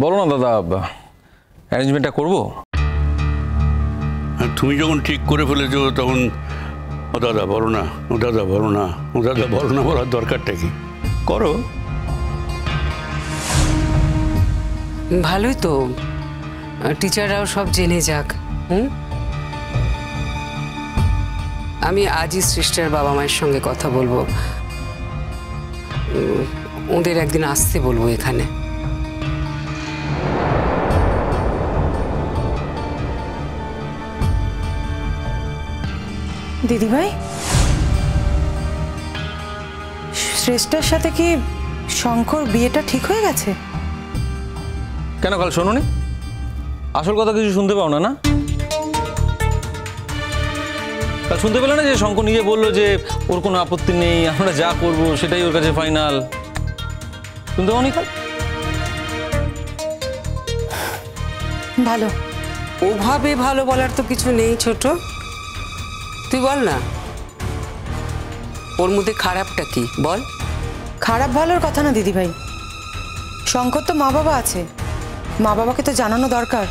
বলো না দাদা, অ্যারেঞ্জমেন্টটা করবো। তুমি যখন ঠিক করে ফেলেছো তখন ও দাদা বলো না, ও দাদা বলো না, ও দাদা বলো না বলার দরকারটা কি? করো। ভালোই তো, টিচাররাও সব জেনে যাক। আমি আজই সৃষ্টির বাবা মায়ের সঙ্গে কথা বলবো, ওদের একদিন আসতে বলবো এখানে। দিদিভাই, শ্রেষ্ঠার সাথে কি শঙ্কর বিয়েটা ঠিক হয়ে গেছে? কেন, কাল শোনোনি? আসল কথা কিছু শুনতে পাও না? কাল শুনতে পেলে না যে শঙ্কর নিজে বললো যে ওর কোনো আপত্তি নেই, আমরা যা করব সেটাই ওর কাছে ফাইনাল। শুনতে পাওনি কাল? ভালো। ওভাবে ভালো বলার তো কিছু নেই ছোট, তুই বল না ওর মধ্যে খারাপটা কি বল। খারাপ ভালোর কথা না দিদিভাই, শঙ্কর তো মা বাবা আছে, মা বাবাকে তো জানানো দরকার,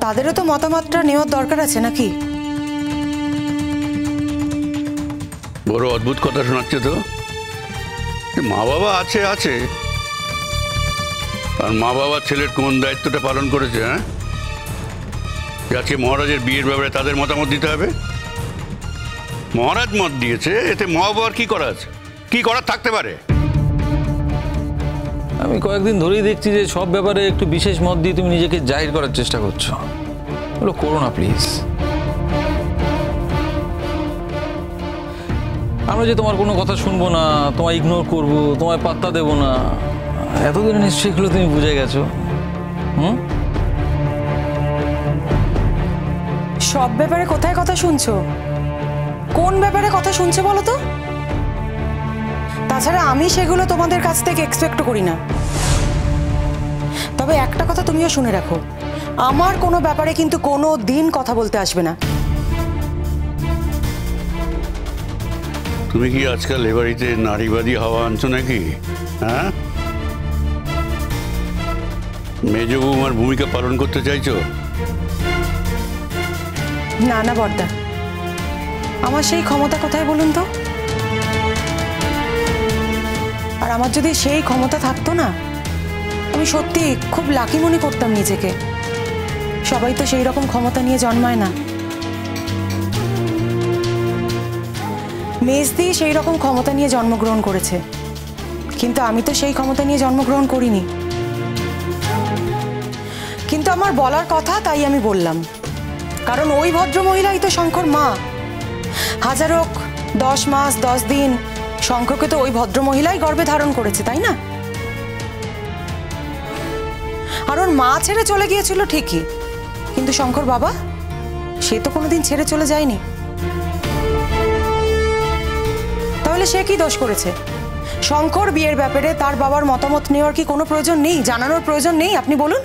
তাদেরও তো মতামতটা নেওয়ার দরকার আছে নাকি? বড় অদ্ভুত কথা শোনাচ্ছে তো। মা বাবা আছে আছে, আর মা বাবা ছেলের কোন দায়িত্বটা পালন করেছে? হ্যাঁ, আজকে মহারাজের বিয়ের ব্যাপারে তাদের মতামত দিতে হবে। মহারাজ মত দিয়েছে, এতে মা বাবার কি করা আছে, কি করার থাকতে পারে? আমি কয়েকদিন ধরেই দেখছি যে সব ব্যাপারে একটু বিশেষ মত দিয়ে তুমি নিজেকে জাহির করার চেষ্টা করছো। বলো করো না প্লিজ। আমরা যে তোমার কোনো কথা শুনবো না, তোমায় ইগনোর করবো, তোমায় পাত্তা দেবো না, এতদিনে নিশ্চয়ই এগুলো তুমি বুঝে গেছো। সব ব্যাপারে কোথায় কথা শুনছো? কোন ব্যাপারে কথা শুনছো বলো তো? তাছাড়া আমি সেগুলো তোমাদের কাছ থেকে এক্সপেক্ট করি না। তবে একটা কথা তুমিও শুনে রাখো, আমার কোনো ব্যাপারে কিন্তু কোনো দিন কথা বলতে আসবে না। তুমি কি আজকাল এ বাড়িতে নারীবাদী হাওয়া আনছো নাকি? হ্যাঁ, মেজ বৌমার ভূমিকা পালন করতে চাইছো? না না বড়দা, আমার সেই ক্ষমতা কোথায় বলুন তো? আর আমার যদি সেই ক্ষমতা থাকতো না, আমি সত্যি খুব লাকি মনে করতাম নিজেকে। সবাই তো সেই রকম ক্ষমতা নিয়ে জন্মায় না। মেজদি সেই রকম ক্ষমতা নিয়ে জন্মগ্রহণ করেছে, কিন্তু আমি তো সেই ক্ষমতা নিয়ে জন্মগ্রহণ করিনি। কিন্তু আমার বলার কথা, তাই আমি বললাম, কারণ ওই ভদ্রমহিলাই তো শঙ্কর মা। হাজার হোক 10 মাস 10 দিন শঙ্করকে তো ওই ভদ্রমহিলাই গর্ভে ধারণ করেছে, তাই না? আর ওর মা ছেড়ে চলে গিয়েছিল ঠিকই, কিন্তু শঙ্কর বাবা সে তো কোনোদিন ছেড়ে চলে যায়নি। তাহলে সে কি দোষ করেছে? শঙ্কর বিয়ের ব্যাপারে তার বাবার মতামত নেওয়ার কি কোনো প্রয়োজন নেই, জানানোর প্রয়োজন নেই? আপনি বলুন।